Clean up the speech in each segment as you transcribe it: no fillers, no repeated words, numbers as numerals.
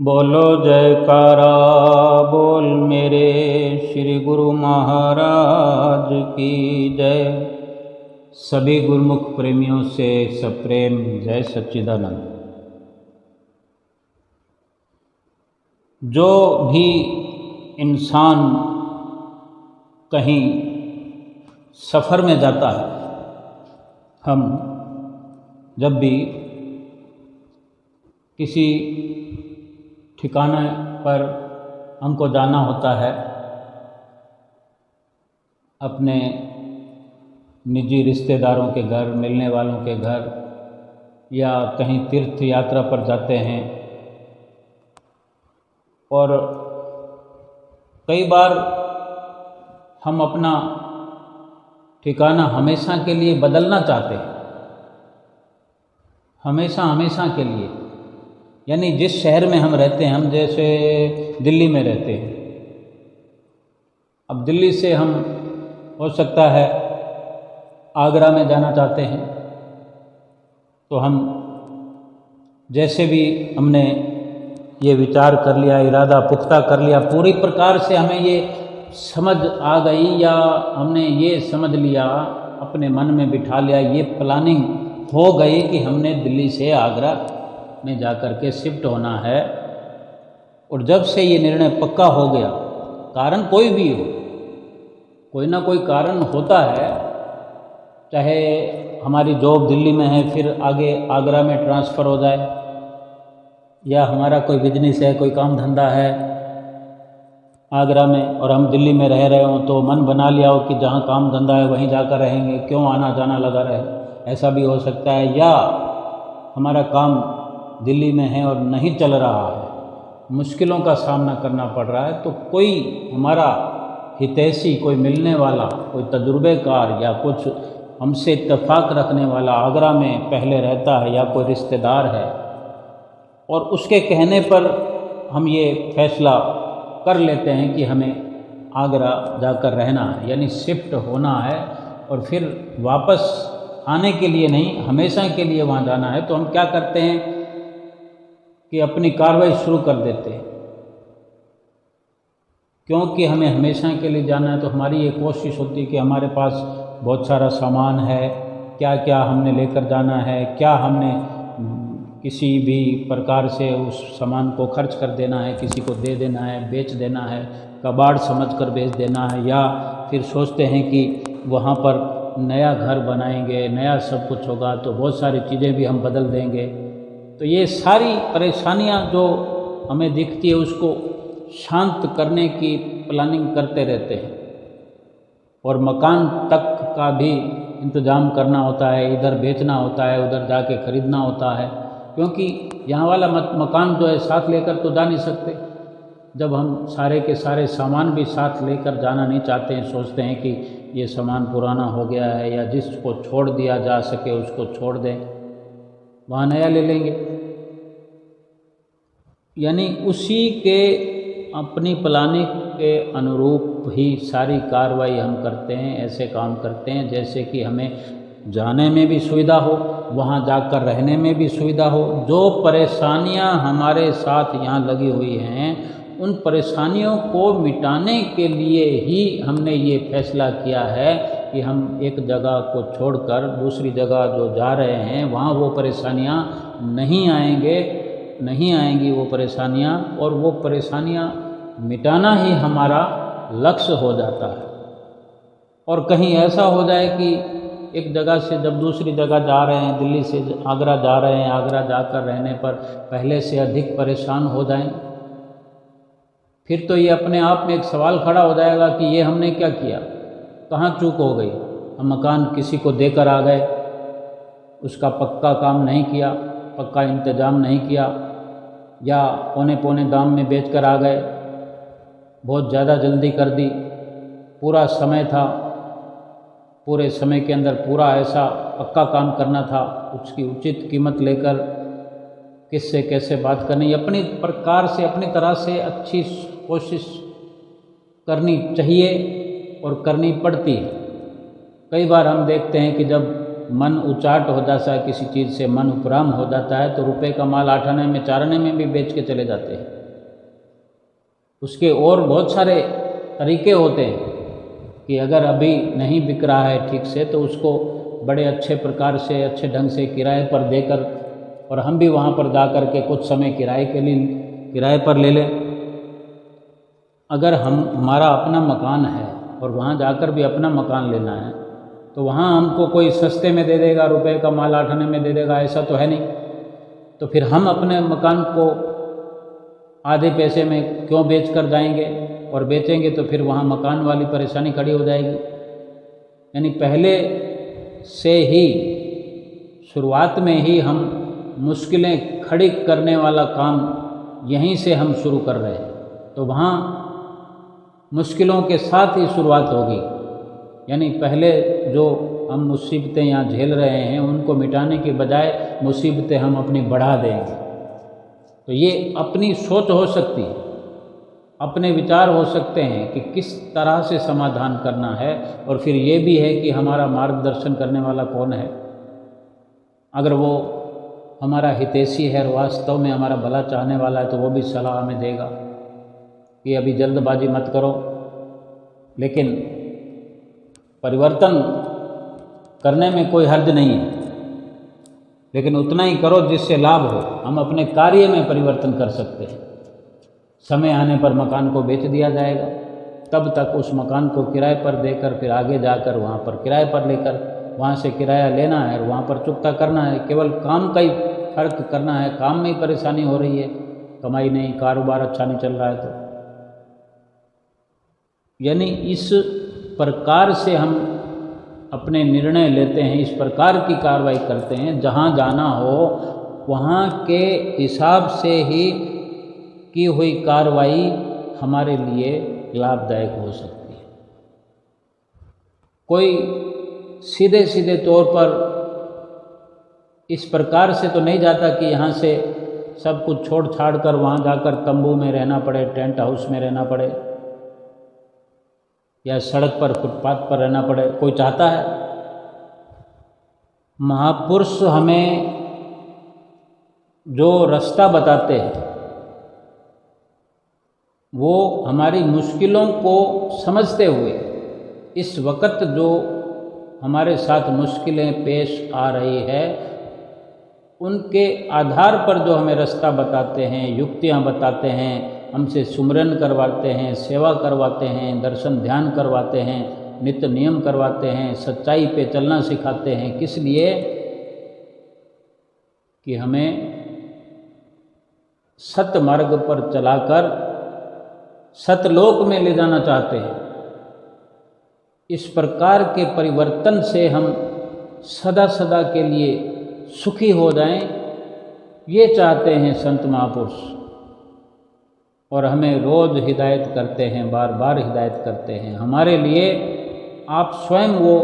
बोलो जयकारा बोल मेरे श्री गुरु महाराज की जय। सभी गुरुमुख प्रेमियों से सप्रेम जय सच्चिदानंद। जो भी इंसान कहीं सफ़र में जाता है, हम जब भी किसी ठिकाने पर हमको जाना होता है, अपने निजी रिश्तेदारों के घर, मिलने वालों के घर, या कहीं तीर्थ यात्रा पर जाते हैं, और कई बार हम अपना ठिकाना हमेशा के लिए बदलना चाहते हैं। हमेशा के लिए, यानी जिस शहर में हम रहते हैं, हम जैसे दिल्ली में रहते हैं, अब दिल्ली से हम हो सकता है आगरा में जाना चाहते हैं, तो हम जैसे भी हमने ये विचार कर लिया, इरादा पुख्ता कर लिया, पूरी प्रकार से हमें ये समझ आ गई, या हमने ये समझ लिया, अपने मन में बिठा लिया, ये प्लानिंग हो गई कि हमने दिल्ली से आगरा में जाकर के शिफ्ट होना है। और जब से ये निर्णय पक्का हो गया, कारण कोई भी हो, कोई ना कोई कारण होता है, चाहे हमारी जॉब दिल्ली में है फिर आगे आगरा में ट्रांसफ़र हो जाए, या हमारा कोई बिजनेस है, कोई काम धंधा है आगरा में और हम दिल्ली में रह रहे हों, तो मन बना लिया हो कि जहाँ काम धंधा है वहीं जाकर रहेंगे, क्यों आना जाना लगा रहे, ऐसा भी हो सकता है। या हमारा काम दिल्ली में है और नहीं चल रहा है, मुश्किलों का सामना करना पड़ रहा है, तो कोई हमारा हितैषी, कोई मिलने वाला, कोई तजुर्बेकार या कुछ हमसे इत्तेफाक रखने वाला आगरा में पहले रहता है, या कोई रिश्तेदार है, और उसके कहने पर हम ये फैसला कर लेते हैं कि हमें आगरा जाकर रहना है, यानी शिफ्ट होना है, और फिर वापस आने के लिए नहीं, हमेशा के लिए वहाँ जाना है। तो हम क्या करते हैं कि अपनी कार्रवाई शुरू कर देते हैं, क्योंकि हमें हमेशा के लिए जाना है। तो हमारी ये कोशिश होती है कि हमारे पास बहुत सारा सामान है, क्या क्या हमने लेकर जाना है, क्या हमने किसी भी प्रकार से उस सामान को खर्च कर देना है, किसी को दे देना है, बेच देना है, कबाड़ समझकर बेच देना है, या फिर सोचते हैं कि वहाँ पर नया घर बनाएंगे, नया सब कुछ होगा, तो बहुत सारी चीज़ें भी हम बदल देंगे। तो ये सारी परेशानियां जो हमें दिखती है, उसको शांत करने की प्लानिंग करते रहते हैं, और मकान तक का भी इंतज़ाम करना होता है, इधर बेचना होता है, उधर जाके ख़रीदना होता है, क्योंकि यहाँ वाला मकान जो है साथ लेकर तो जा नहीं सकते। जब हम सारे के सारे सामान भी साथ लेकर जाना नहीं चाहते हैं, सोचते हैं कि ये सामान पुराना हो गया है, या जिसको छोड़ दिया जा सके उसको छोड़ दें, वहाँ नया ले लेंगे। यानी उसी के अपनी प्लानिंग के अनुरूप ही सारी कार्रवाई हम करते हैं, ऐसे काम करते हैं जैसे कि हमें जाने में भी सुविधा हो, वहाँ जाकर रहने में भी सुविधा हो। जो परेशानियाँ हमारे साथ यहाँ लगी हुई हैं, उन परेशानियों को मिटाने के लिए ही हमने ये फैसला किया है कि हम एक जगह को छोड़कर दूसरी जगह जो जा रहे हैं, वहाँ वो परेशानियाँ नहीं आएंगी वो परेशानियाँ, और वो परेशानियाँ मिटाना ही हमारा लक्ष्य हो जाता है। और कहीं ऐसा हो जाए कि एक जगह से जब दूसरी जगह जा रहे हैं, दिल्ली से आगरा जा रहे हैं, आगरा जाकर रहने पर पहले से अधिक परेशान हो जाएं, फिर तो ये अपने आप में एक सवाल खड़ा हो जाएगा कि ये हमने क्या किया, कहाँ चूक हो गई। हम मकान किसी को देकर आ गए, उसका पक्का काम नहीं किया, पक्का इंतजाम नहीं किया, या पौने पौने दाम में बेचकर आ गए, बहुत ज़्यादा जल्दी कर दी, पूरा समय था, पूरे समय के अंदर पूरा ऐसा पक्का काम करना था, उसकी उचित कीमत लेकर किससे कैसे बात करनी, अपनी प्रकार से, अपनी तरह से अच्छी कोशिश करनी चाहिए और करनी पड़ती है। कई बार हम देखते हैं कि जब मन उचाट हो जाता है, किसी चीज़ से मन उपराम हो जाता है, तो रुपए का माल 8 आने में 4 आने में भी बेच के चले जाते हैं। उसके और बहुत सारे तरीके होते हैं कि अगर अभी नहीं बिक रहा है ठीक से तो उसको बड़े अच्छे प्रकार से अच्छे ढंग से किराए पर देकर, और हम भी वहाँ पर जा कर के कुछ समय किराए पर ले लें। अगर हमारा अपना मकान है और वहाँ जाकर भी अपना मकान लेना है तो वहाँ हमको कोई सस्ते में दे देगा, रुपए का माल 8 आने में दे देगा, ऐसा तो है नहीं। तो फिर हम अपने मकान को आधे पैसे में क्यों बेच कर जाएंगे, और बेचेंगे तो फिर वहाँ मकान वाली परेशानी खड़ी हो जाएगी। यानी पहले से ही शुरुआत में ही हम मुश्किलें खड़ी करने वाला काम यहीं से हम शुरू कर रहे हैं, तो वहाँ मुश्किलों के साथ ही शुरुआत होगी। यानी पहले जो हम मुसीबतें यहाँ झेल रहे हैं उनको मिटाने के बजाय मुसीबतें हम अपनी बढ़ा देंगे। तो ये अपनी सोच हो सकती है, अपने विचार हो सकते हैं कि किस तरह से समाधान करना है, और फिर ये भी है कि हमारा मार्गदर्शन करने वाला कौन है। अगर वो हमारा हितैषी है और वास्तव में हमारा भला चाहने वाला है तो वो भी सलाह हमें देगा कि अभी जल्दबाजी मत करो, लेकिन परिवर्तन करने में कोई हर्ज नहीं है, लेकिन उतना ही करो जिससे लाभ हो। हम अपने कार्य में परिवर्तन कर सकते हैं। समय आने पर मकान को बेच दिया जाएगा, तब तक उस मकान को किराए पर देकर फिर आगे जाकर वहाँ पर किराए पर लेकर वहाँ से किराया लेना है और वहाँ पर चुकता करना है। केवल काम का ही फर्क करना है, काम में ही परेशानी हो रही है, कमाई नहीं, कारोबार अच्छा नहीं चल रहा है। तो यानी इस प्रकार से हम अपने निर्णय लेते हैं, इस प्रकार की कार्रवाई करते हैं, जहाँ जाना हो वहाँ के हिसाब से ही की हुई कार्रवाई हमारे लिए लाभदायक हो सकती है। कोई सीधे सीधे तौर पर इस प्रकार से तो नहीं जाता कि यहाँ से सब कुछ छोड़ छाड़ कर वहाँ जाकर तंबू में रहना पड़े, टेंट हाउस में रहना पड़े, या सड़क पर फुटपाथ पर रहना पड़े। कोई चाहता है? महापुरुष हमें जो रास्ता बताते हैं वो हमारी मुश्किलों को समझते हुए इस वक्त जो हमारे साथ मुश्किलें पेश आ रही है उनके आधार पर जो हमें रास्ता बताते हैं, युक्तियाँ बताते हैं, हमसे सुमरन करवाते हैं, सेवा करवाते हैं, दर्शन ध्यान करवाते हैं, नित्य नियम करवाते हैं, सच्चाई पे चलना सिखाते हैं। किस लिए? कि हमें सत्य मार्ग पर चलाकर सतलोक में ले जाना चाहते हैं। इस प्रकार के परिवर्तन से हम सदा सदा के लिए सुखी हो जाएं, ये चाहते हैं संत महापुरुष, और हमें रोज़ हिदायत करते हैं, बार बार हिदायत करते हैं। हमारे लिए आप स्वयं वो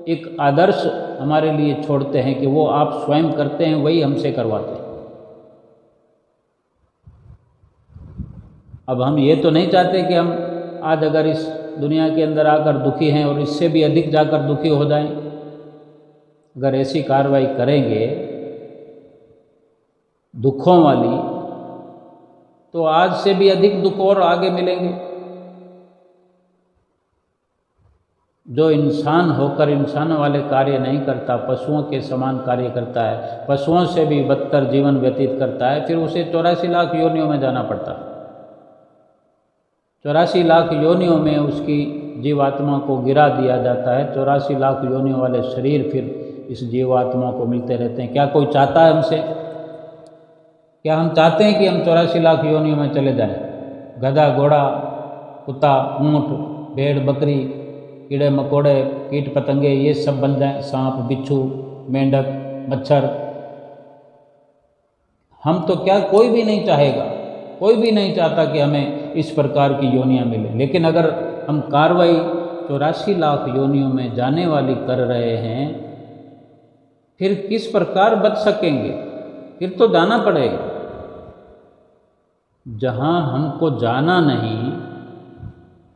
एक आदर्श हमारे लिए छोड़ते हैं कि वो आप स्वयं करते हैं, वही हमसे करवाते हैं। अब हम ये तो नहीं चाहते कि हम आज अगर इस दुनिया के अंदर आकर दुखी हैं और इससे भी अधिक जाकर दुखी हो जाएं। अगर ऐसी कार्रवाई करेंगे दुखों वाली तो आज से भी अधिक दुख और आगे मिलेंगे। जो इंसान होकर इंसान वाले कार्य नहीं करता, पशुओं के समान कार्य करता है, पशुओं से भी बदतर जीवन व्यतीत करता है, फिर उसे 84 लाख योनियों में जाना पड़ता है। 84 लाख योनियों में उसकी जीवात्मा को गिरा दिया जाता है। 84 लाख योनियों वाले शरीर फिर इस जीवात्मा को मिलते रहते हैं। क्या कोई चाहता है हमसे? क्या हम चाहते हैं कि हम 84 लाख योनियों में चले जाएं? गधा, घोड़ा, कुत्ता, ऊँट, भेड़, बकरी, कीड़े मकोड़े, कीट पतंगे, ये सब बन जाएं, सांप, बिच्छू, मेंढक, मच्छर। हम तो क्या, कोई भी नहीं चाहेगा, कोई भी नहीं चाहता कि हमें इस प्रकार की योनियां मिले। लेकिन अगर हम कार्रवाई 84 लाख योनियों में जाने वाली कर रहे हैं, फिर किस प्रकार बच सकेंगे? फिर तो जाना पड़ेगा। जहां हमको जाना नहीं,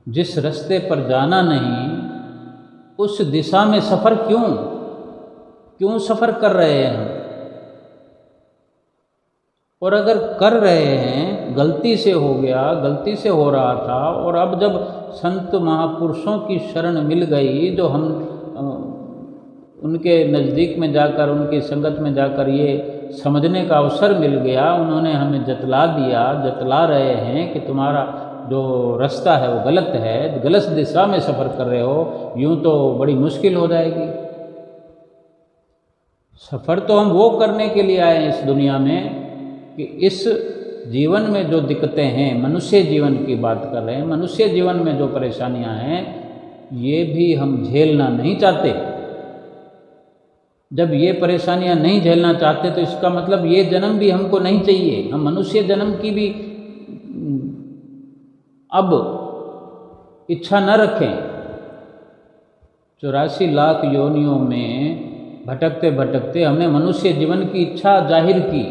जिस रास्ते पर जाना नहीं, उस दिशा में सफ़र क्यों? क्यों सफ़र कर रहे हैं हम? और अगर कर रहे हैं, गलती से हो गया, गलती से हो रहा था, और अब जब संत महापुरुषों की शरण मिल गई, जो हम उनके नज़दीक में जाकर, उनकी संगत में जाकर ये समझने का अवसर मिल गया, उन्होंने हमें जतला दिया, जतला रहे हैं कि तुम्हारा जो रास्ता है वो गलत है, गलत दिशा में सफ़र कर रहे हो, यूँ तो बड़ी मुश्किल हो जाएगी। सफ़र तो हम वो करने के लिए आए हैं इस दुनिया में कि इस जीवन में जो दिक्कतें हैं, मनुष्य जीवन की बात कर रहे हैं, मनुष्य जीवन में जो परेशानियां हैं, ये भी हम झेलना नहीं चाहते। जब ये परेशानियां नहीं झेलना चाहते तो इसका मतलब ये जन्म भी हमको नहीं चाहिए। हम मनुष्य जन्म की भी अब इच्छा न रखें। 84 लाख योनियों में भटकते भटकते हमने मनुष्य जीवन की इच्छा जाहिर की,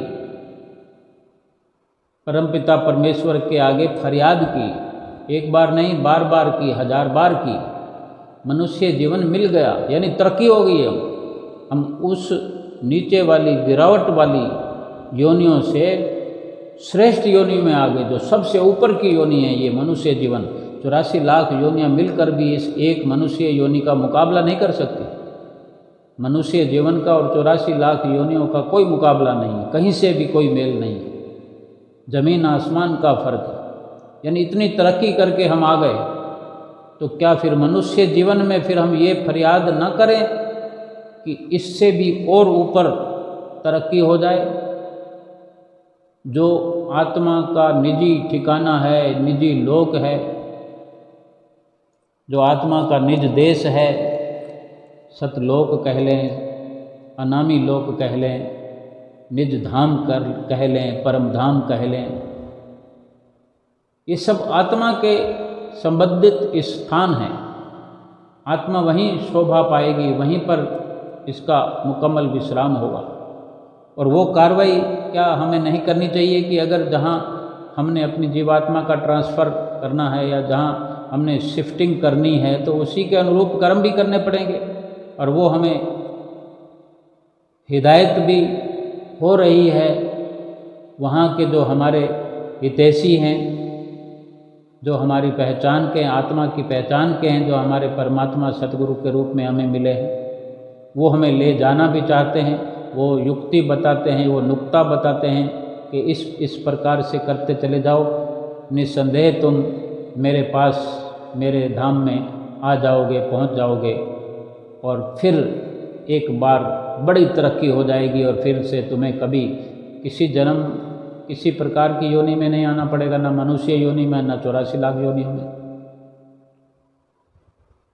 परमपिता परमेश्वर के आगे फरियाद की, एक बार नहीं बार बार की, 1000 बार की। मनुष्य जीवन मिल गया, यानी तरक्की हो गई। हम उस नीचे वाली गिरावट वाली योनियों से श्रेष्ठ योनि में आ गए, जो सबसे ऊपर की योनि है ये मनुष्य जीवन। 84 लाख योनियाँ मिलकर भी इस एक मनुष्य योनि का मुकाबला नहीं कर सकती। मनुष्य जीवन का और 84 लाख योनियों का कोई मुकाबला नहीं, कहीं से भी कोई मेल नहीं, जमीन आसमान का फर्क है। यानी इतनी तरक्की करके हम आ गए, तो क्या फिर मनुष्य जीवन में फिर हम ये फरियाद न करें कि इससे भी और ऊपर तरक्की हो जाए? जो आत्मा का निजी ठिकाना है, निजी लोक है, जो आत्मा का निज देश है, सतलोक कह लें, अनामी लोक कह लें, निज धाम कह लें, परम धाम कह लें, ये सब आत्मा के संबंधित स्थान हैं। आत्मा वहीं शोभा पाएगी, वहीं पर इसका मुकम्मल विश्राम होगा। और वो कार्रवाई क्या हमें नहीं करनी चाहिए कि अगर जहाँ हमने अपनी जीवात्मा का ट्रांसफ़र करना है या जहाँ हमने शिफ्टिंग करनी है, तो उसी के अनुरूप कर्म भी करने पड़ेंगे। और वो हमें हिदायत भी हो रही है वहाँ के जो हमारे हितैषी हैं, जो हमारी पहचान के, आत्मा की पहचान के हैं, जो हमारे परमात्मा सतगुरु के रूप में हमें मिले हैं, वो हमें ले जाना भी चाहते हैं। वो युक्ति बताते हैं, वो नुक्ता बताते हैं कि इस प्रकार से करते चले जाओ, निस्संदेह तुम मेरे पास, मेरे धाम में आ जाओगे, पहुंच जाओगे, और फिर एक बार बड़ी तरक्की हो जाएगी, और फिर से तुम्हें कभी किसी जन्म, किसी प्रकार की योनि में नहीं आना पड़ेगा, ना मनुष्य योनि में, ना 84 लाख योनियों में।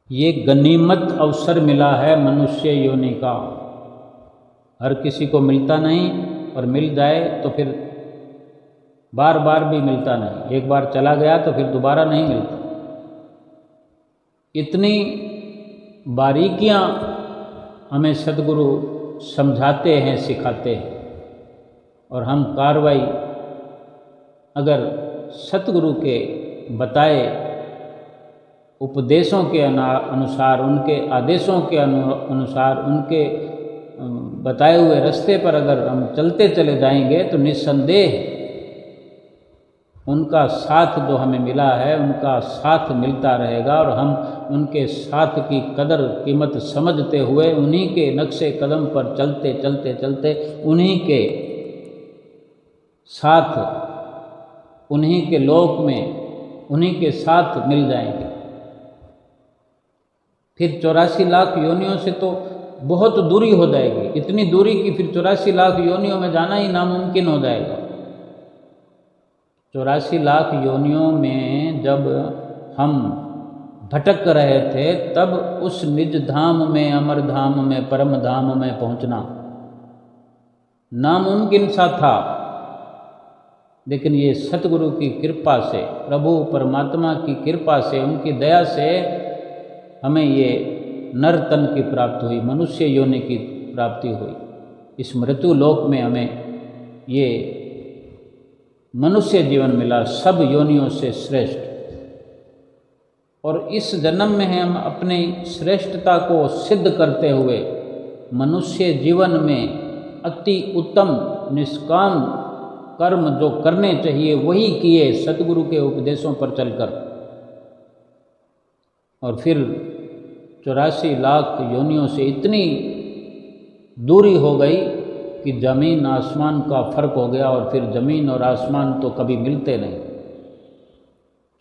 ये गनीमत अवसर मिला है मनुष्य योनि का, हर किसी को मिलता नहीं, और मिल जाए तो फिर बार बार भी मिलता नहीं। एक बार चला गया तो फिर दोबारा नहीं मिलता। इतनी बारीकियां हमें सद्गुरु समझाते हैं, सिखाते हैं, और हम कार्रवाई अगर सतगुरु के बताए उपदेशों के अनुसार, उनके आदेशों के अनुसार, उनके बताए हुए रास्ते पर अगर हम चलते चले जाएंगे, तो निस्संदेह उनका साथ जो हमें मिला है, उनका साथ मिलता रहेगा, और हम उनके साथ की कदर कीमत समझते हुए उन्हीं के नक्शे कदम पर चलते चलते चलते उन्हीं के साथ, उन्हीं के लोक में, उन्हीं के साथ मिल जाएंगे। फिर 84 लाख योनियों से तो बहुत दूरी हो जाएगी, इतनी दूरी कि फिर 84 लाख योनियों में जाना ही नामुमकिन हो जाएगा। 84 लाख योनियों में जब हम भटक रहे थे, तब उस निज धाम में, अमर धाम में, परम धाम में पहुंचना नामुमकिन सा था। लेकिन ये सतगुरु की कृपा से, प्रभु परमात्मा की कृपा से, उनकी दया से हमें ये नर तन की प्राप्ति हुई, मनुष्य योनि की प्राप्ति हुई। इस मृत्यु लोक में हमें ये मनुष्य जीवन मिला, सब योनियों से श्रेष्ठ। और इस जन्म में हम अपनी श्रेष्ठता को सिद्ध करते हुए मनुष्य जीवन में अति उत्तम निष्काम कर्म जो करने चाहिए वही किए सतगुरु के उपदेशों पर चलकर। और फिर 84 लाख योनियों से इतनी दूरी हो गई कि ज़मीन आसमान का फर्क हो गया, और फिर ज़मीन और आसमान तो कभी मिलते नहीं।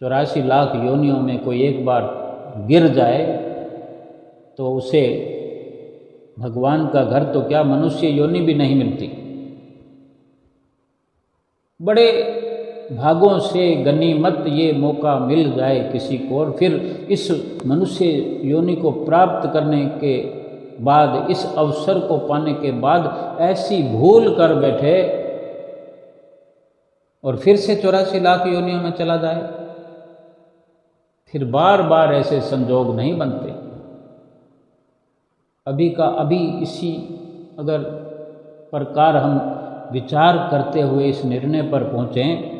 84 लाख योनियों में कोई एक बार गिर जाए तो उसे भगवान का घर तो क्या मनुष्य योनि भी नहीं मिलती। बड़े भागों से गनीमत ये मौका मिल जाए किसी को, और फिर इस मनुष्य योनि को प्राप्त करने के बाद, इस अवसर को पाने के बाद ऐसी भूल कर बैठे और फिर से 84 लाख योनियों में चला जाए। फिर बार बार ऐसे संजोग नहीं बनते। अभी का अभी इसी अगर प्रकार हम विचार करते हुए इस निर्णय पर पहुँचें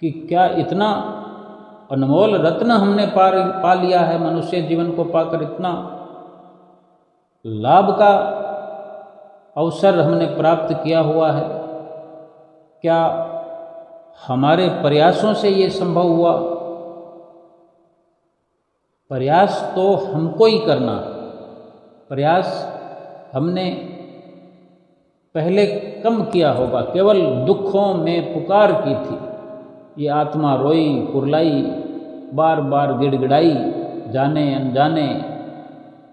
कि क्या इतना अनमोल रत्न हमने पा लिया है, मनुष्य जीवन को पाकर इतना लाभ का अवसर हमने प्राप्त किया हुआ है, क्या हमारे प्रयासों से ये संभव हुआ? प्रयास तो हमको ही करना। प्रयास हमने पहले कम किया होगा, केवल दुखों में पुकार की थी। ये आत्मा रोई कुरलाई, बार बार गिड़गिड़ाई, जाने अनजाने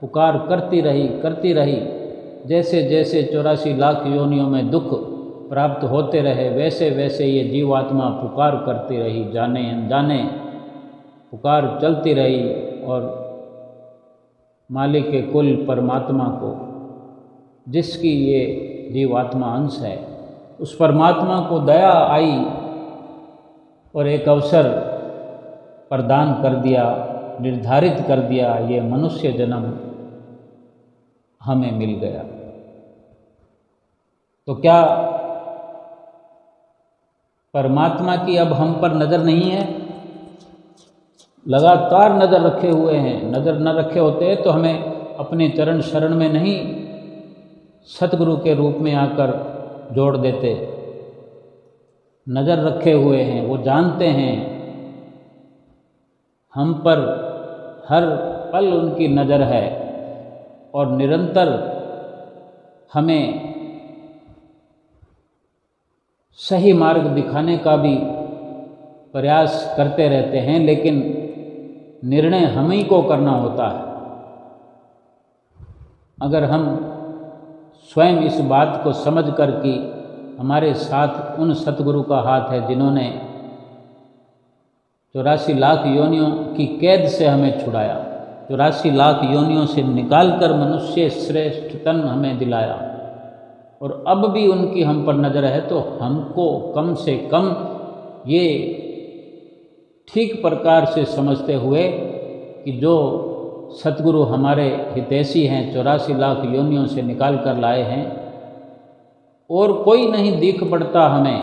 पुकार करती रही। जैसे जैसे 84 लाख योनियों में दुख प्राप्त होते रहे, वैसे वैसे ये जीवात्मा पुकार करती रही, जाने अनजाने पुकार चलती रही। और मालिक के कुल परमात्मा को, जिसकी ये जीवात्मा अंश है, उस परमात्मा को दया आई और एक अवसर प्रदान कर दिया, निर्धारित कर दिया, ये मनुष्य जन्म हमें मिल गया। तो क्या परमात्मा की अब हम पर नज़र नहीं है? लगातार नज़र रखे हुए हैं। नज़र न रखे होते तो हमें अपने चरण शरण में नहीं सतगुरु के रूप में आकर जोड़ देते। नज़र रखे हुए हैं, वो जानते हैं हम पर हर पल उनकी नज़र है, और निरंतर हमें सही मार्ग दिखाने का भी प्रयास करते रहते हैं, लेकिन निर्णय हम ही को करना होता है। अगर हम स्वयं इस बात को समझ कर कि हमारे साथ उन सतगुरु का हाथ है जिन्होंने 84 लाख योनियों की कैद से हमें छुड़ाया, 84 लाख योनियों से निकालकर मनुष्य श्रेष्ठ तन हमें दिलाया, और अब भी उनकी हम पर नज़र है, तो हमको कम से कम ये ठीक प्रकार से समझते हुए कि जो सतगुरु हमारे हितैषी हैं, 84 लाख योनियों से निकाल कर लाए हैं, और कोई नहीं दिख पड़ता हमें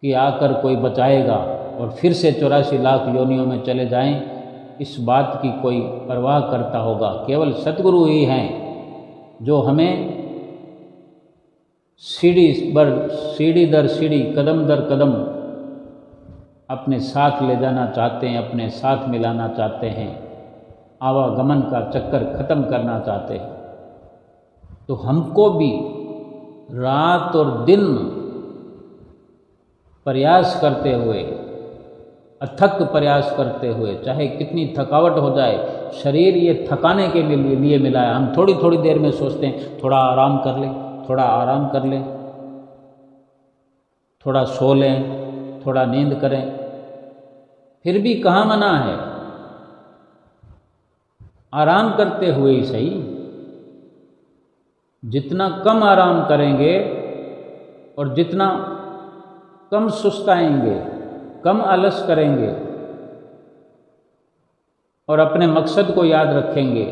कि आकर कोई बचाएगा और फिर से 84 लाख योनियों में चले जाएं, इस बात की कोई परवाह करता होगा। केवल सतगुरु ही हैं जो हमें सीढ़ी दर सीढ़ी, कदम दर कदम अपने साथ ले जाना चाहते हैं, अपने साथ मिलाना चाहते हैं, आवागमन का चक्कर ख़त्म करना चाहते हैं। तो हमको भी रात और दिन प्रयास करते हुए, अथक प्रयास करते हुए, चाहे कितनी थकावट हो जाए, शरीर ये थकाने के लिए मिला है। हम थोड़ी थोड़ी देर में सोचते हैं थोड़ा आराम कर लें, थोड़ा आराम कर लें, थोड़ा सो लें, थोड़ा नींद करें, फिर भी कहाँ मना है। आराम करते हुए ही सही, जितना कम आराम करेंगे और जितना कम सुस्ताएंगे, कम आलस करेंगे और अपने मकसद को याद रखेंगे,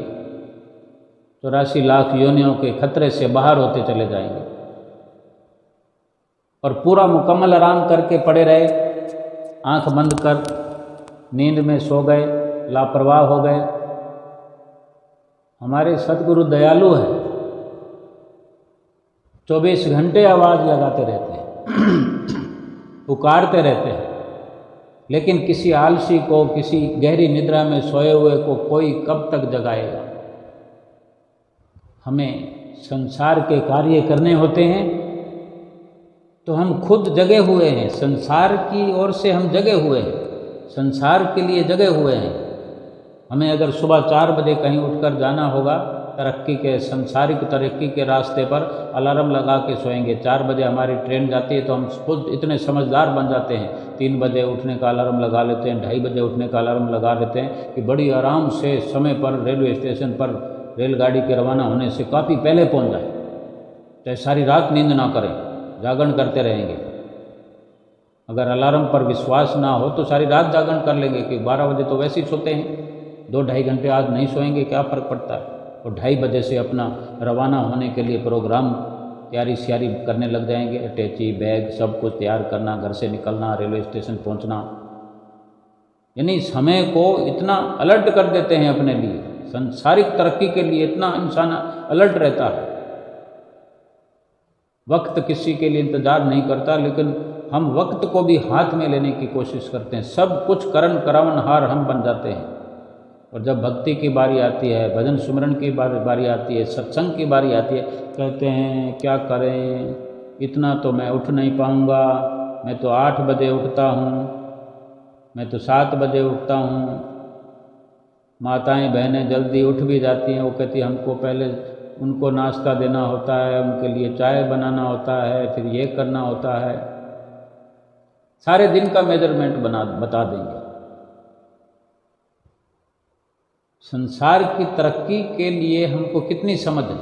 84 लाख योनियों के खतरे से बाहर होते चले जाएंगे। और पूरा मुकम्मल आराम करके पड़े रहे, आंख बंद कर नींद में सो गए, लापरवाह हो गए, हमारे सतगुरु दयालु हैं, 24 घंटे आवाज़ लगाते रहते हैं, पुकारते रहते हैं, लेकिन किसी आलसी को, किसी गहरी निद्रा में सोए हुए को कोई कब तक जगाएगा। हमें संसार के कार्य करने होते हैं तो हम खुद जगे हुए हैं, संसार की ओर से हम जगे हुए हैं, संसार के लिए जगे हुए हैं। हमें अगर सुबह 4 बजे कहीं उठकर जाना होगा, तरक्की के, सांसारिक तरक्की के रास्ते पर अलार्म लगा के सोएंगे। 4 बजे हमारी ट्रेन जाती है तो हम खुद इतने समझदार बन जाते हैं, 3 बजे उठने का अलार्म लगा लेते हैं, 2:30 बजे उठने का अलार्म लगा लेते हैं कि बड़ी आराम से समय पर रेलवे स्टेशन पर रेलगाड़ी के रवाना होने से काफ़ी पहले पहुंच जाए, चाहे सारी रात नींद ना करें, जागरण करते रहेंगे। अगर अलार्म पर विश्वास ना हो तो सारी रात जागरण कर लेंगे कि 12 बजे तो वैसे ही सोते हैं, 2-2.5 घंटे आज नहीं सोएंगे, क्या फ़र्क पड़ता है। और 2:30 बजे से अपना रवाना होने के लिए प्रोग्राम तैयारी श्यारी करने लग जाएंगे, अटैची, बैग सब कुछ तैयार करना, घर से निकलना, रेलवे स्टेशन पहुंचना। यानी समय को इतना अलर्ट कर देते हैं अपने लिए, सांसारिक तरक्की के लिए इतना इंसान अलर्ट रहता है। वक्त किसी के लिए इंतज़ार नहीं करता, लेकिन हम वक्त को भी हाथ में लेने की कोशिश करते हैं। सब कुछ करन करावनहार हम बन जाते हैं। और जब भक्ति की बारी आती है, भजन सुमरन की बारी आती है, सत्संग की बारी आती है, कहते हैं क्या करें, इतना तो मैं उठ नहीं पाऊँगा, मैं तो 8 बजे उठता हूँ, मैं तो 7 बजे उठता हूँ। माताएं बहनें जल्दी उठ भी जाती हैं, वो कहती हमको पहले उनको नाश्ता देना होता है, उनके लिए चाय बनाना होता है, फिर ये करना होता है। सारे दिन का मेजरमेंट बता देंगे। संसार की तरक्की के लिए हमको कितनी समझ है।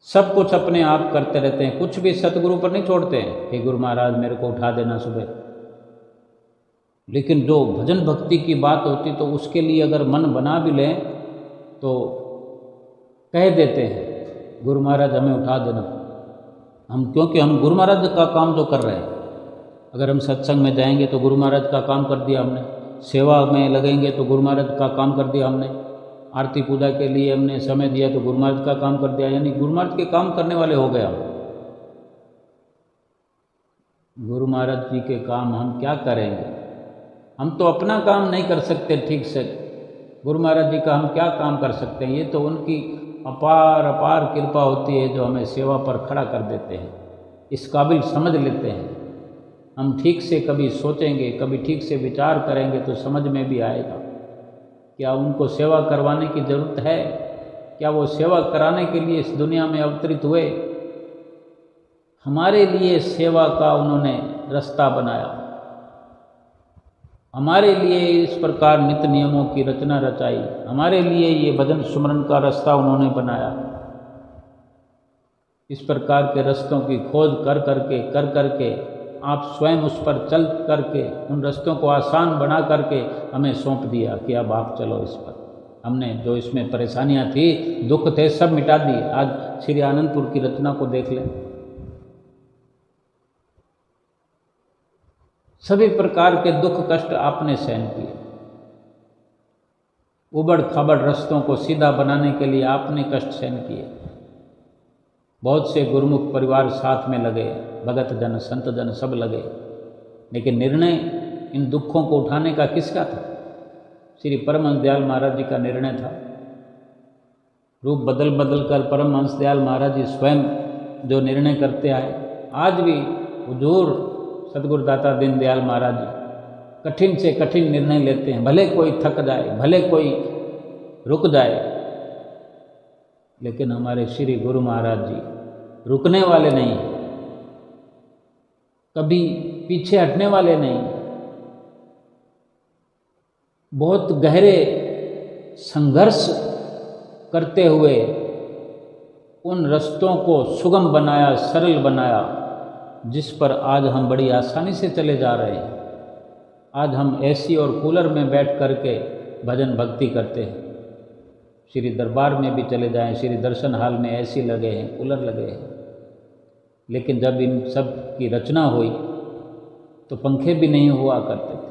सब कुछ अपने आप करते रहते हैं, कुछ भी सतगुरु पर नहीं छोड़ते हैं कि गुरु महाराज मेरे को उठा देना सुबह। लेकिन जो भजन भक्ति की बात होती तो उसके लिए अगर मन बना भी लें तो कह देते हैं गुरु महाराज हमें उठा देना, क्योंकि हम गुरु महाराज का काम जो कर रहे हैं। अगर हम सत्संग में जाएंगे तो गुरु महाराज का काम कर दिया हमने, सेवा में लगेंगे तो गुरु महाराज का काम कर दिया हमने, आरती पूजा के लिए हमने समय दिया तो गुरु महाराज का काम कर दिया, यानी गुरु महाराज के काम करने वाले हो गए हम। गुरु महाराज जी के काम हम क्या करेंगे? हम तो अपना काम नहीं कर सकते ठीक से, गुरु महाराज जी का हम क्या काम कर सकते हैं? ये तो उनकी अपार अपार कृपा होती है जो हमें सेवा पर खड़ा कर देते हैं, इस काबिल समझ लेते हैं। हम ठीक से कभी सोचेंगे, कभी ठीक से विचार करेंगे तो समझ में भी आएगा क्या उनको सेवा करवाने की ज़रूरत है, क्या वो सेवा कराने के लिए इस दुनिया में अवतरित हुए। हमारे लिए सेवा का उन्होंने रास्ता बनाया, हमारे लिए इस प्रकार नित्य नियमों की रचना रचाई, हमारे लिए ये भजन सुमरन का रास्ता उन्होंने बनाया। इस प्रकार के रास्तों की खोज कर करके आप स्वयं उस पर चल करके उन रास्तों को आसान बना करके हमें सौंप दिया कि अब आप चलो इस पर। हमने जो इसमें परेशानियां थी, दुख थे, सब मिटा दिए। आज श्री आनंदपुर की रचना को देख लें, सभी प्रकार के दुख कष्ट आपने सहन किए। उबड़ खाबड़ रास्तों को सीधा बनाने के लिए आपने कष्ट सहन किए। बहुत से गुरुमुख परिवार साथ में लगे, भगत जन संत जन सब लगे, लेकिन निर्णय इन दुखों को उठाने का किसका था? श्री परमहंस दयाल महाराज जी का निर्णय था। रूप बदल बदल कर परमहंस दयाल महाराज जी स्वयं जो निर्णय करते आए, आज भी हुजूर सदगुरुदाता दीन दयाल महाराज जी कठिन से कठिन निर्णय लेते हैं। भले कोई थक जाए, भले कोई रुक जाए, लेकिन हमारे श्री गुरु महाराज जी रुकने वाले नहीं, कभी पीछे हटने वाले नहीं। बहुत गहरे संघर्ष करते हुए उन रास्तों को सुगम बनाया, सरल बनाया, जिस पर आज हम बड़ी आसानी से चले जा रहे हैं। आज हम एसी और कूलर में बैठ करके भजन भक्ति करते हैं। श्री दरबार में भी चले जाएं, श्री दर्शन हाल में एसी लगे हैं, कूलर लगे हैं, लेकिन जब इन सब की रचना हुई तो पंखे भी नहीं हुआ करते थे।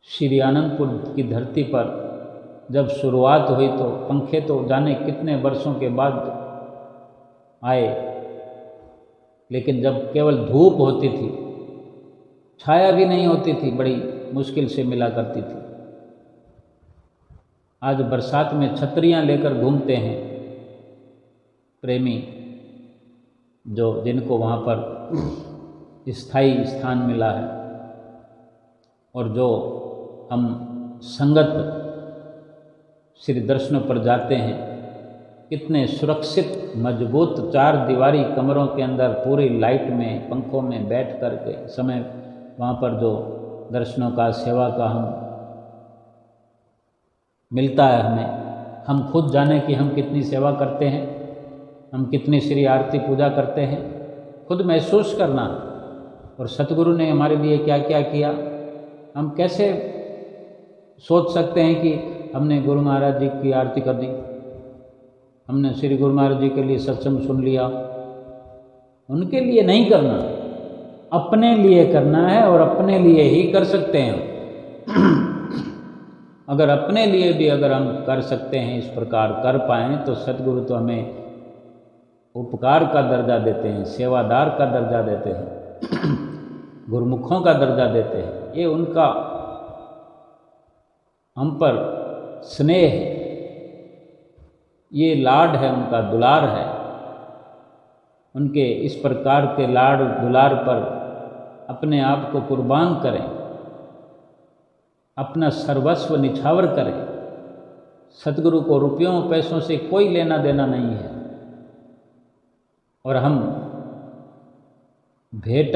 श्री आनंदपुर की धरती पर जब शुरुआत हुई तो पंखे तो जाने कितने वर्षों के बाद आए, लेकिन जब केवल धूप होती थी, छाया भी नहीं होती थी, बड़ी मुश्किल से मिला करती थी। आज बरसात में छतरियां लेकर घूमते हैं प्रेमी, जो जिनको वहाँ पर स्थायी स्थान मिला है, और जो हम संगत श्री दर्शनों पर जाते हैं, कितने सुरक्षित मजबूत 4 दीवारी कमरों के अंदर पूरी लाइट में पंखों में बैठ कर के समय वहाँ पर जो दर्शनों का सेवा का हम मिलता है हमें, हम खुद जाने कि हम कितनी सेवा करते हैं, हम कितनी श्री आरती पूजा करते हैं, खुद महसूस करना। और सतगुरु ने हमारे लिए क्या क्या किया, हम कैसे सोच सकते हैं कि हमने गुरु महाराज जी की आरती कर दी, हमने श्री गुरु महाराज जी के लिए सत्संग सुन लिया। उनके लिए नहीं करना, अपने लिए करना है, और अपने लिए ही कर सकते हैं। अगर अपने लिए भी अगर हम कर सकते हैं, इस प्रकार कर पाएँ, तो सतगुरु तो हमें उपकार का दर्जा देते हैं, सेवादार का दर्जा देते हैं, गुरुमुखों का दर्जा देते हैं। ये उनका हम पर स्नेह है, ये लाड है, उनका दुलार है। उनके इस प्रकार के लाड दुलार पर अपने आप को कुर्बान करें, अपना सर्वस्व निछावर करें। सतगुरु को रुपयों पैसों से कोई लेना देना नहीं है, और हम भेंट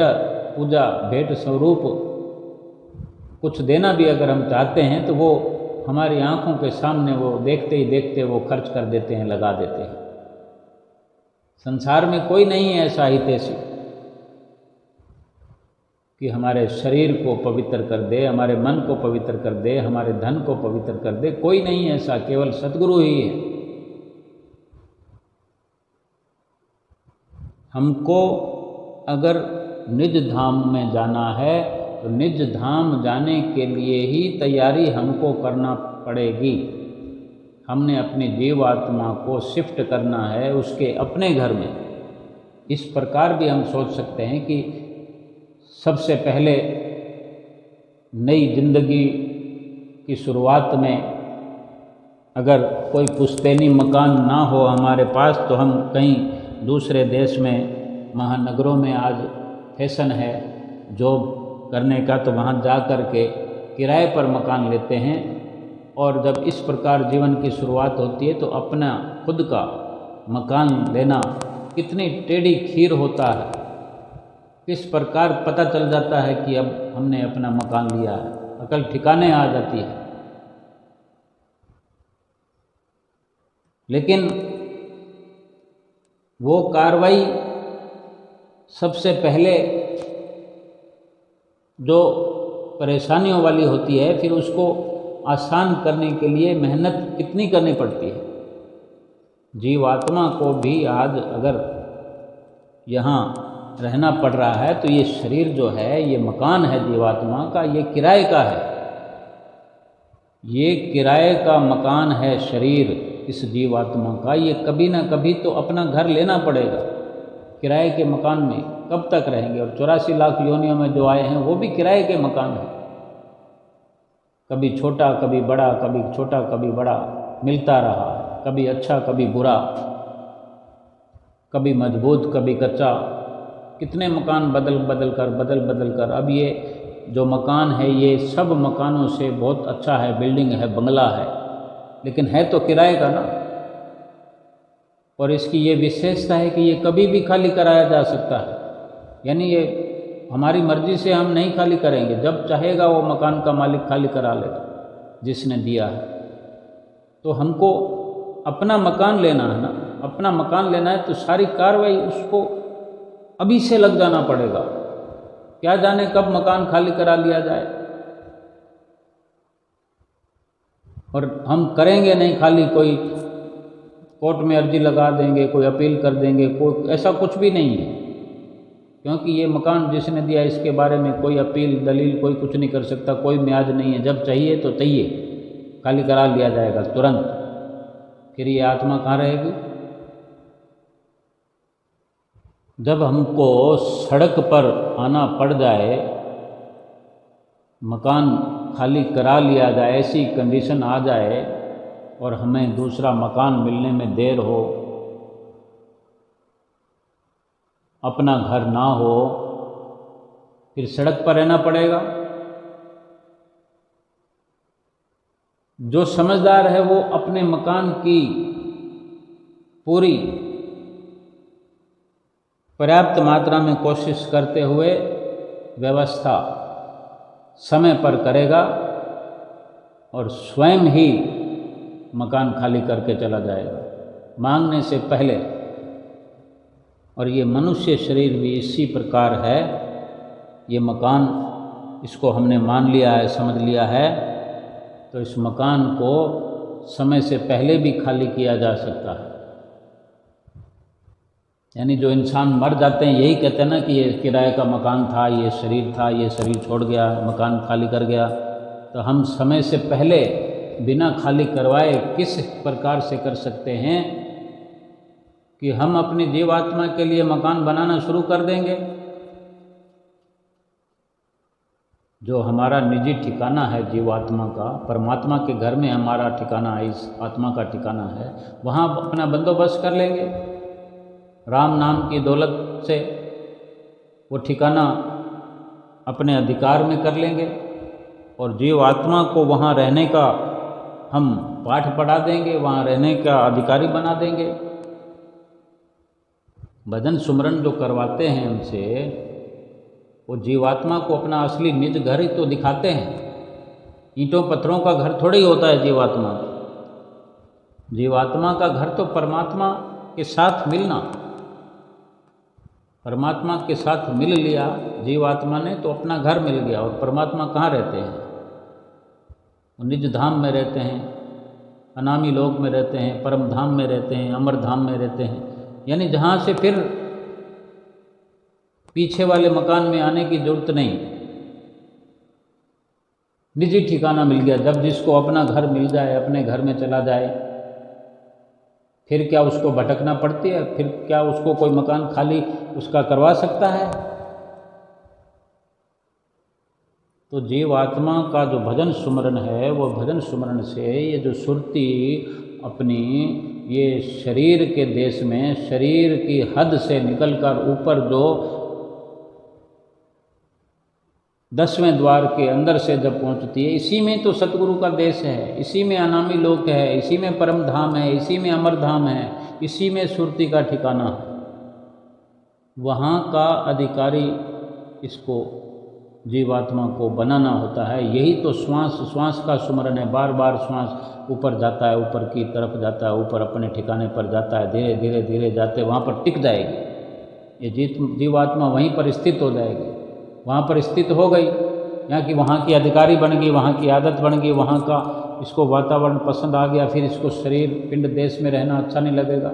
पूजा भेंट स्वरूप कुछ देना भी अगर हम चाहते हैं, तो वो हमारी आंखों के सामने वो देखते ही देखते वो खर्च कर देते हैं, लगा देते हैं। संसार में कोई नहीं है ऐसा हितैषी कि हमारे शरीर को पवित्र कर दे, हमारे मन को पवित्र कर दे, हमारे धन को पवित्र कर दे, कोई नहीं है ऐसा, केवल सतगुरु ही है। हमको अगर निज धाम में जाना है, तो निज धाम जाने के लिए ही तैयारी हमको करना पड़ेगी। हमने अपनी जीव आत्मा को शिफ्ट करना है उसके अपने घर में। इस प्रकार भी हम सोच सकते हैं कि सबसे पहले नई जिंदगी की शुरुआत में अगर कोई पुश्तैनी मकान ना हो हमारे पास, तो हम कहीं दूसरे देश में, महानगरों में आज फैशन है जॉब करने का, तो वहाँ जा कर के किराए पर मकान लेते हैं। और जब इस प्रकार जीवन की शुरुआत होती है, तो अपना खुद का मकान लेना कितनी टेढ़ी खीर होता है। किस प्रकार पता चल जाता है कि अब हमने अपना मकान लिया है, अकल ठिकाने आ जाती है। लेकिन वो कार्रवाई सबसे पहले जो परेशानियों वाली होती है, फिर उसको आसान करने के लिए मेहनत कितनी करनी पड़ती है। जीवात्मा को भी आज अगर यहाँ रहना पड़ रहा है, तो ये शरीर जो है, ये मकान है जीवात्मा का, ये किराए का है। ये किराए का मकान है शरीर इस जीवात्मा का। ये कभी ना कभी तो अपना घर लेना पड़ेगा। किराए के मकान में कब तक रहेंगे? और 84 लाख योनियों में जो आए हैं वो भी किराए के मकान हैं। कभी छोटा कभी बड़ा, कभी छोटा कभी बड़ा मिलता रहा है, कभी अच्छा कभी बुरा, कभी मजबूत कभी कच्चा। कितने मकान बदल बदल कर अब ये जो मकान है, ये सब मकानों से बहुत अच्छा है, बिल्डिंग है, बंगला है, लेकिन है तो किराए का ना। और इसकी ये विशेषता है कि ये कभी भी खाली कराया जा सकता है, यानी ये हमारी मर्जी से हम नहीं खाली करेंगे। जब चाहेगा वो मकान का मालिक खाली करा लेगा जिसने दिया है। तो हमको अपना मकान लेना है ना, अपना मकान लेना है तो सारी कार्रवाई उसको अभी से लग जाना पड़ेगा। क्या जाने कब मकान खाली करा लिया जाए। और हम करेंगे नहीं खाली, कोई कोर्ट में अर्जी लगा देंगे, कोई अपील कर देंगे, कोई ऐसा कुछ भी नहीं है। क्योंकि ये मकान जिसने दिया इसके बारे में कोई अपील दलील कोई कुछ नहीं कर सकता, कोई म्याद नहीं है। जब चाहिए तो चाहिए, खाली करा लिया जाएगा तुरंत, फिर ये आत्मा कहाँ रहेगी? जब हमको सड़क पर आना पड़ जाए, मकान खाली करा लिया जाए, ऐसी कंडीशन आ जाए और हमें दूसरा मकान मिलने में देर हो, अपना घर ना हो, फिर सड़क पर रहना पड़ेगा। जो समझदार है वो अपने मकान की पूरी पर्याप्त मात्रा में कोशिश करते हुए व्यवस्था समय पर करेगा और स्वयं ही मकान खाली करके चला जाएगा, मांगने से पहले। और ये मनुष्य शरीर भी इसी प्रकार है। ये मकान, इसको हमने मान लिया है, समझ लिया है, तो इस मकान को समय से पहले भी खाली किया जा सकता है। यानी जो इंसान मर जाते हैं यही कहते हैं ना कि ये किराए का मकान था, ये शरीर था, ये शरीर छोड़ गया, मकान खाली कर गया। तो हम समय से पहले बिना खाली करवाए किस प्रकार से कर सकते हैं कि हम अपनी जीवात्मा के लिए मकान बनाना शुरू कर देंगे। जो हमारा निजी ठिकाना है जीवात्मा का, परमात्मा के घर में हमारा ठिकाना है, इस आत्मा का ठिकाना है, वहाँ अपना बंदोबस्त कर लेंगे। राम नाम की दौलत से वो ठिकाना अपने अधिकार में कर लेंगे और जीवात्मा को वहाँ रहने का हम पाठ पढ़ा देंगे, वहाँ रहने का अधिकारी बना देंगे। भजन सुमरन जो करवाते हैं हमसे, वो जीवात्मा को अपना असली निज घर ही तो दिखाते हैं। ईंटों पत्थरों का घर थोड़ी होता है जीवात्मा। जीवात्मा का घर तो परमात्मा के साथ मिलना। परमात्मा के साथ मिल लिया जीवात्मा ने तो अपना घर मिल गया। और परमात्मा कहाँ रहते हैं? वो निज धाम में रहते हैं, अनामी लोक में रहते हैं, परम धाम में रहते हैं, अमर धाम में रहते हैं। यानी जहाँ से फिर पीछे वाले मकान में आने की जरूरत नहीं, निजी ठिकाना मिल गया। जब जिसको अपना घर मिल जाए, अपने घर में चला जाए, फिर क्या उसको भटकना पड़ती है? फिर क्या उसको कोई मकान खाली उसका करवा सकता है? तो जीवात्मा का जो भजन सुमरन है, वो भजन सुमरन से ये जो सुरती अपनी ये शरीर के देश में, शरीर की हद से निकलकर ऊपर जो 10वें द्वार के अंदर से जब पहुंचती है, इसी में तो सतगुरु का देश है, इसी में अनामी लोक है, इसी में परम धाम है, इसी में अमर धाम है, इसी में सुरती का ठिकाना है। वहाँ का अधिकारी इसको जीवात्मा को बनाना होता है। यही तो श्वास श्वास का सुमरन है। बार बार श्वास ऊपर जाता है, ऊपर की तरफ जाता है, ऊपर अपने ठिकाने पर जाता है, धीरे धीरे धीरे जाते वहाँ पर टिक जाएगी। ये जीवात्मा वहीं पर स्थित हो जाएगी। वहाँ पर स्थित हो गई, यहाँ की वहाँ की अधिकारी बन गई, वहाँ की आदत बन गई, वहाँ का इसको वातावरण पसंद आ गया। फिर इसको शरीर पिंड देश में रहना अच्छा नहीं लगेगा।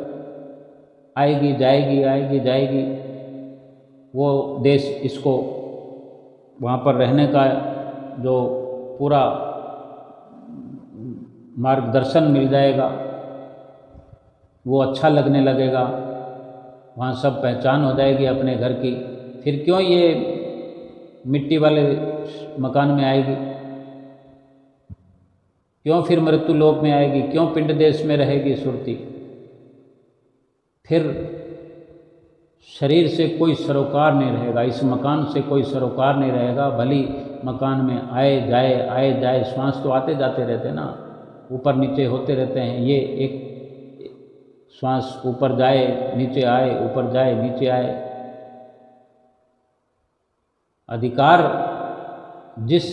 आएगी जाएगी, आएगी जाएगी। वो देश इसको वहाँ पर रहने का जो पूरा मार्गदर्शन मिल जाएगा, वो अच्छा लगने लगेगा। वहाँ सब पहचान हो जाएगी अपने घर की। फिर क्यों ये मिट्टी वाले मकान में आएगी? क्यों फिर मृत्यु लोक में आएगी? क्यों पिंड देश में रहेगी सुरती? फिर शरीर से कोई सरोकार नहीं रहेगा, इस मकान से कोई सरोकार नहीं रहेगा। भली मकान में आए जाए, श्वास तो आते जाते रहते हैं ना, ऊपर नीचे होते रहते हैं। ये एक श्वास ऊपर जाए नीचे आए, ऊपर जाए नीचे आए। अधिकार जिस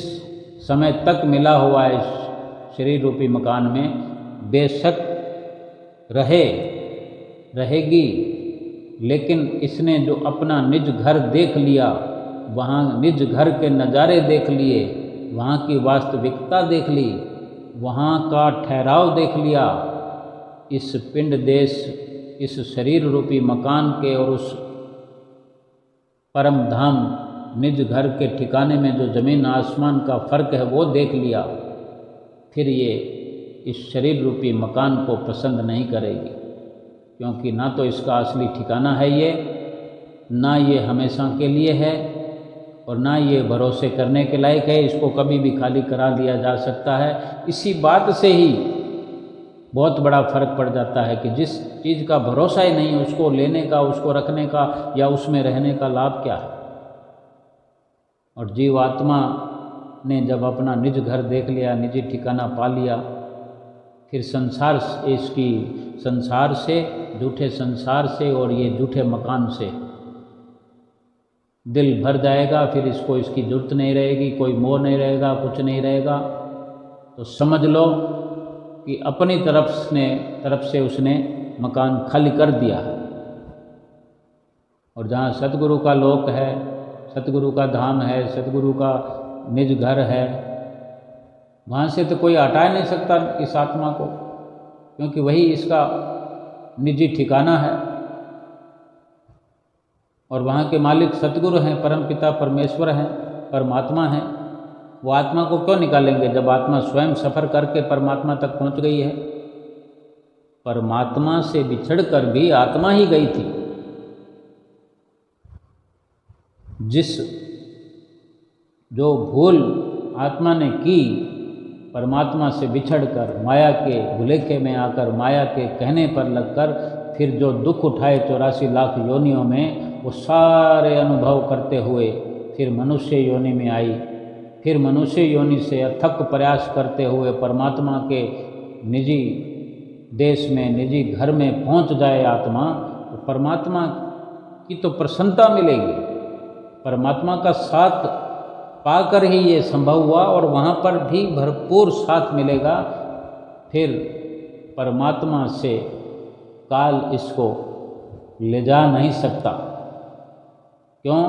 समय तक मिला हुआ है शरीर रूपी मकान में, बेशक रहेगी, लेकिन इसने जो अपना निज घर देख लिया, वहाँ निज घर के नज़ारे देख लिए, वहाँ की वास्तविकता देख ली, वहाँ का ठहराव देख लिया, इस पिंड देश, इस शरीर रूपी मकान के और उस परम धाम निज घर के ठिकाने में जो ज़मीन आसमान का फ़र्क है वो देख लिया। फिर ये इस शरीर रूपी मकान को पसंद नहीं करेगी, क्योंकि ना तो इसका असली ठिकाना है ये, ना ये हमेशा के लिए है, और ना ये भरोसे करने के लायक है। इसको कभी भी खाली करा दिया जा सकता है। इसी बात से ही बहुत बड़ा फ़र्क पड़ जाता है कि जिस चीज़ का भरोसा ही नहीं, उसको लेने का, उसको रखने का या उसमें रहने का लाभ क्या है। और जीवात्मा ने जब अपना निज घर देख लिया, निजी ठिकाना पा लिया, फिर संसार से, झूठे संसार से और ये झूठे मकान से दिल भर जाएगा। फिर इसको इसकी ज़रूरत नहीं रहेगी, कोई मोह नहीं रहेगा, कुछ नहीं रहेगा। तो समझ लो कि अपनी तरफ से उसने मकान खाली कर दिया है। और जहाँ सतगुरु का लोक है, सतगुरु का धाम है, सतगुरु का निज घर है, वहाँ से तो कोई हटा नहीं सकता इस आत्मा को, क्योंकि वही इसका निजी ठिकाना है। और वहाँ के मालिक सतगुरु हैं, परमपिता परमेश्वर हैं, परमात्मा हैं। वो आत्मा को क्यों निकालेंगे जब आत्मा स्वयं सफ़र करके परमात्मा तक पहुँच गई है। परमात्मा से बिछड़कर भी आत्मा ही गई थी। जो भूल आत्मा ने की, परमात्मा से बिछड़कर, माया के भुलेखे में आकर, माया के कहने पर लगकर, फिर जो दुख उठाए 84 लाख योनियों में, वो सारे अनुभव करते हुए फिर मनुष्य योनि में आई। फिर मनुष्य योनि से अथक प्रयास करते हुए परमात्मा के निजी देश में, निजी घर में पहुंच जाए आत्मा, तो परमात्मा की तो प्रसन्नता मिलेगी। परमात्मा का साथ पाकर ही ये संभव हुआ, और वहाँ पर भी भरपूर साथ मिलेगा। फिर परमात्मा से काल इसको ले जा नहीं सकता। क्यों?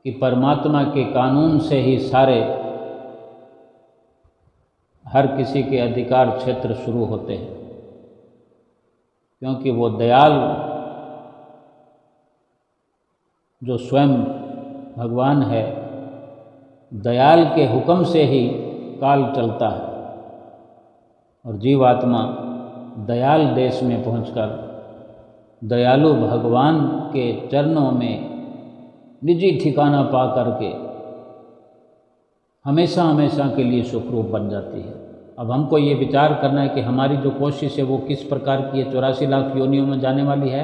कि परमात्मा के कानून से ही सारे, हर किसी के अधिकार क्षेत्र शुरू होते हैं। क्योंकि वो दयाल, जो स्वयं भगवान है, दयाल के हुक्म से ही काल चलता है। और जीवात्मा दयाल देश में पहुंचकर दयालु भगवान के चरणों में निजी ठिकाना पा करके हमेशा हमेशा के लिए सुखरूप बन जाती है। अब हमको ये विचार करना है कि हमारी जो कोशिश है वो किस प्रकार की है, 84 लाख योनियों में जाने वाली है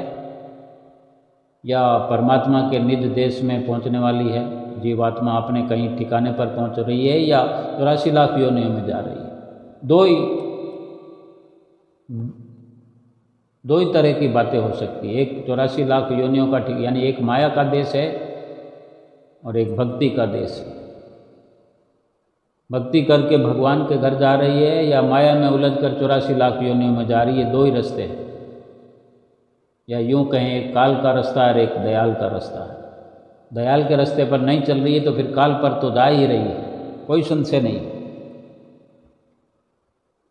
या परमात्मा के निज देश में पहुंचने वाली है। जीवात्मा अपने कहीं ठिकाने पर पहुंच रही है या 84 लाख योनियों में जा रही है। दो ही तरह की बातें हो सकती है। एक 84 लाख योनियों का यानी एक माया का देश है और एक भक्ति का देश है। भक्ति करके भगवान के घर जा रही है या माया में उलझकर 84 लाख योनियों में जा रही है। दो ही रास्ते हैं, या यूँ कहें एक काल का रास्ता और एक दयाल का रास्ता है। दयाल के रास्ते पर नहीं चल रही है तो फिर काल पर तो जा ही रही है, कोई संशय नहीं।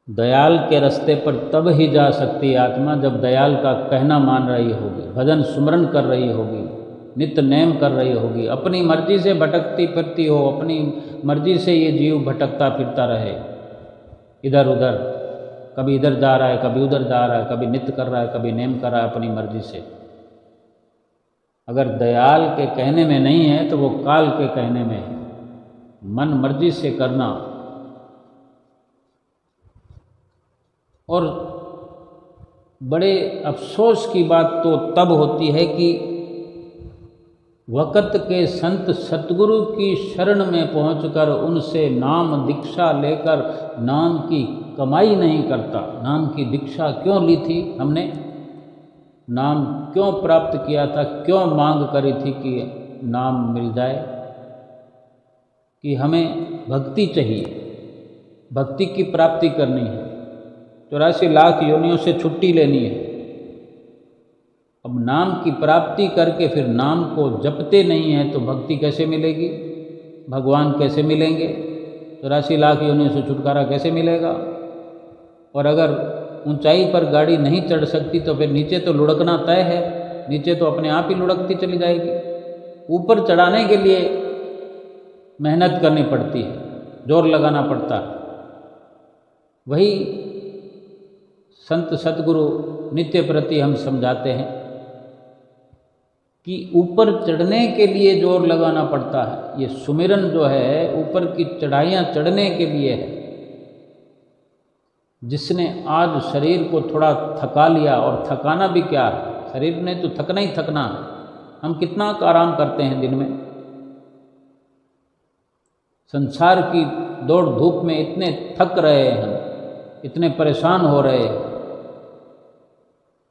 दयाल के रास्ते पर तब ही जा सकती है आत्मा जब दयाल का कहना मान रही होगी, भजन सुमरन कर रही होगी, नित्य नेम कर रही होगी। अपनी मर्जी से भटकती फिरती हो, अपनी मर्जी से ये जीव भटकता फिरता रहे इधर उधर, कभी इधर जा रहा है, कभी उधर जा रहा है, कभी नित्य कर रहा है, कभी नेम कर रहा है अपनी मर्जी से। अगर दयाल के कहने में नहीं है तो वो काल के कहने में है। मन मर्जी से करना। और बड़े अफसोस की बात तो तब होती है कि वक़्त के संत सतगुरु की शरण में पहुंचकर उनसे नाम दीक्षा लेकर नाम की कमाई नहीं करता। नाम की दीक्षा क्यों ली थी हमने, नाम क्यों प्राप्त किया था, क्यों मांग करी थी कि नाम मिल जाए, कि हमें भक्ति चाहिए, भक्ति की प्राप्ति करनी है, 84 लाख योनियों से छुट्टी लेनी है। अब नाम की प्राप्ति करके फिर नाम को जपते नहीं हैं तो भक्ति कैसे मिलेगी, भगवान कैसे मिलेंगे, 84 लाख योनियों से छुटकारा कैसे मिलेगा। और अगर ऊंचाई पर गाड़ी नहीं चढ़ सकती तो फिर नीचे तो लुढ़कना तय है, नीचे तो अपने आप ही लुढ़कती चली जाएगी। ऊपर चढ़ाने के लिए मेहनत करनी पड़ती है, जोर लगाना पड़ता है। वही संत सतगुरु नित्य प्रति हम समझाते हैं कि ऊपर चढ़ने के लिए जोर लगाना पड़ता है। ये सुमिरन जो है ऊपर की चढ़ाइयाँ चढ़ने के लिए है। जिसने आज शरीर को थोड़ा थका लिया, और थकाना भी क्या है, शरीर ने तो थकना ही थकना है। हम कितना आराम करते हैं दिन में, संसार की दौड़ धूप में इतने थक रहे हैं हम, इतने परेशान हो रहे हैं।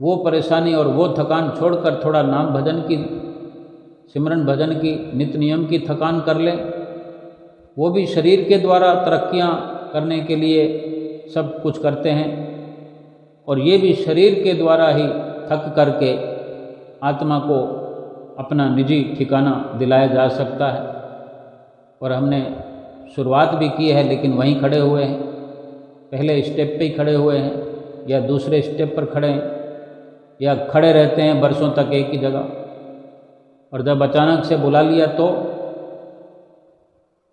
वो परेशानी और वो थकान छोड़कर थोड़ा नाम भजन की, सिमरन भजन की, नित्य नियम की थकान कर लें। वो भी शरीर के द्वारा तरक्कियां करने के लिए सब कुछ करते हैं, और ये भी शरीर के द्वारा ही थक करके आत्मा को अपना निजी ठिकाना दिलाया जा सकता है। और हमने शुरुआत भी की है, लेकिन वहीं खड़े हुए हैं, पहले स्टेप पे ही खड़े हुए हैं, या दूसरे स्टेप पर खड़े हैं, या खड़े रहते हैं बरसों तक एक ही जगह। और जब अचानक से बुला लिया तो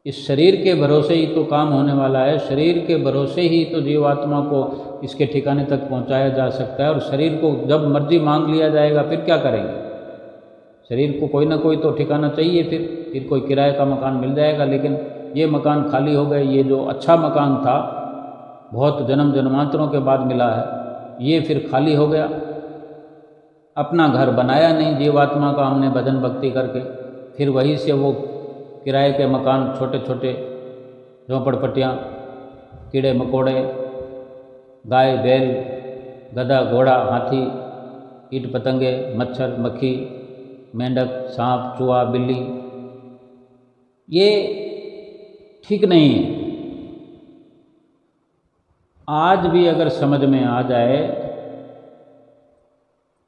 इस शरीर के भरोसे ही तो काम होने वाला है, शरीर के भरोसे ही तो जीवात्मा को इसके ठिकाने तक पहुंचाया जा सकता है। और शरीर को जब मर्जी मांग लिया जाएगा फिर क्या करेंगे? शरीर को कोई ना कोई तो ठिकाना चाहिए, फिर कोई किराए का मकान मिल जाएगा। लेकिन ये मकान खाली हो गए, ये जो अच्छा मकान था बहुत जन्म जन्मांतरों के बाद मिला है, ये फिर खाली हो गया। अपना घर बनाया नहीं जीवात्मा का हमने भजन भक्ति करके, फिर वहीं से वो किराए के मकान, छोटे छोटे झोंपड़पट्टियाँ, कीड़े मकोड़े, गाय बैल, गधा घोड़ा हाथी, कीट पतंगे, मच्छर मक्खी, मेंढक, सांप चूहा बिल्ली, ये ठीक नहीं है। आज भी अगर समझ में आ जाए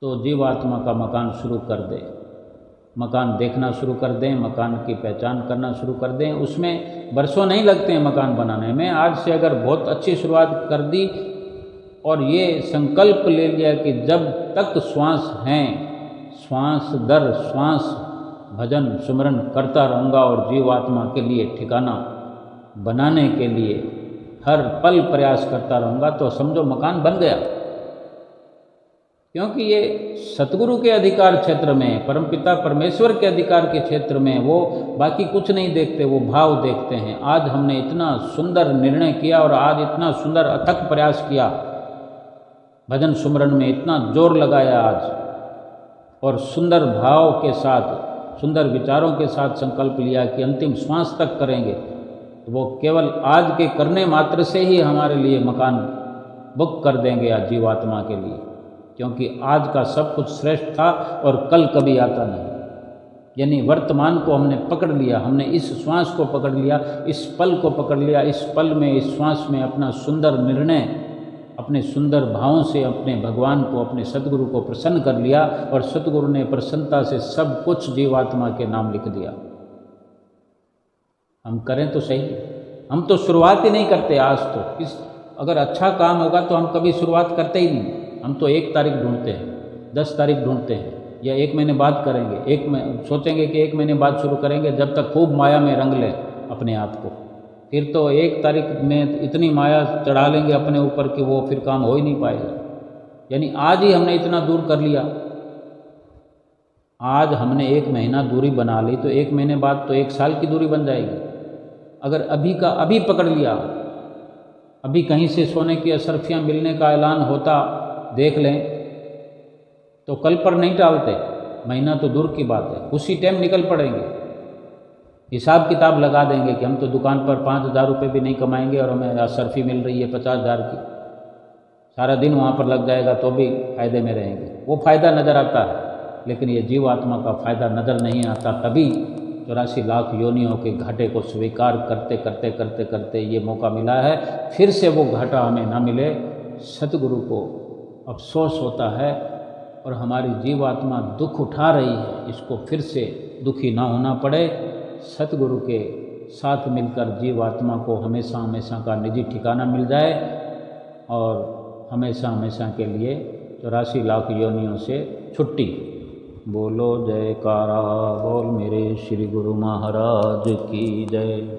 तो जीवात्मा का मकान शुरू कर दे, मकान देखना शुरू कर दें, मकान की पहचान करना शुरू कर दें। उसमें बरसों नहीं लगते हैं मकान बनाने में। आज से अगर बहुत अच्छी शुरुआत कर दी और ये संकल्प ले लिया कि जब तक श्वास हैं, श्वास दर श्वास भजन सुमरन करता रहूँगा और जीवात्मा के लिए ठिकाना बनाने के लिए हर पल प्रयास करता रहूँगा, तो समझो मकान बन गया। क्योंकि ये सतगुरु के अधिकार क्षेत्र में, परमपिता परमेश्वर के अधिकार के क्षेत्र में वो बाकी कुछ नहीं देखते, वो भाव देखते हैं। आज हमने इतना सुंदर निर्णय किया और आज इतना सुंदर अथक प्रयास किया, भजन सुमरन में इतना जोर लगाया आज, और सुंदर भाव के साथ, सुंदर विचारों के साथ संकल्प लिया कि अंतिम श्वास तक करेंगे। तो वो केवल आज के करने मात्र से ही हमारे लिए मकान बुक कर देंगे आज जीवात्मा के लिए। क्योंकि आज का सब कुछ श्रेष्ठ था और कल कभी आता नहीं। यानी वर्तमान को हमने पकड़ लिया, हमने इस श्वास को पकड़ लिया, इस पल को पकड़ लिया, इस पल में, इस श्वास में अपना सुंदर निर्णय, अपने सुंदर भावों से अपने भगवान को, अपने सतगुरु को प्रसन्न कर लिया, और सतगुरु ने प्रसन्नता से सब कुछ जीवात्मा के नाम लिख दिया। हम करें तो सही, हम तो शुरुआत ही नहीं करते। आज तो अगर अच्छा काम होगा तो हम कभी शुरुआत करते ही नहीं। हम तो 1 तारीख ढूंढते हैं, 10 तारीख ढूंढते हैं, या 1 महीने बाद करेंगे, सोचेंगे कि 1 महीने बाद शुरू करेंगे, जब तक खूब माया में रंग लें अपने आप को। फिर तो 1 तारीख में इतनी माया चढ़ा लेंगे अपने ऊपर कि वो फिर काम हो ही नहीं पाएगा। यानी आज ही हमने इतना दूर कर लिया, आज हमने 1 महीना दूरी बना ली, तो 1 महीने बाद तो 1 साल की दूरी बन जाएगी। अगर अभी का अभी पकड़ लिया, अभी कहीं से सोने की अशर्फियाँ मिलने का ऐलान होता, देख लें, तो कल पर नहीं टालते। महीना तो दूर की बात है, उसी टाइम निकल पड़ेंगे, हिसाब किताब लगा देंगे कि हम तो दुकान पर 5,000 रुपये भी नहीं कमाएंगे और हमें अशर्फी मिल रही है 50,000 की, सारा दिन वहाँ पर लग जाएगा तो भी फ़ायदे में रहेंगे। वो फ़ायदा नज़र आता है, लेकिन ये जीवात्मा का फ़ायदा नज़र नहीं आता। तभी 84 लाख योनियों के घाटे को स्वीकार करते करते करते करते ये मौका मिला है। फिर से वो घाटा हमें ना मिले, सतगुरु को अफसोस होता है और हमारी जीवात्मा दुख उठा रही है, इसको फिर से दुखी ना होना पड़े। सतगुरु के साथ मिलकर जीवात्मा को हमेशा हमेशा का निजी ठिकाना मिल जाए और हमेशा हमेशा के लिए 84 लाख योनियों से छुट्टी। बोलो जयकारा बोल मेरे श्री गुरु महाराज की जय।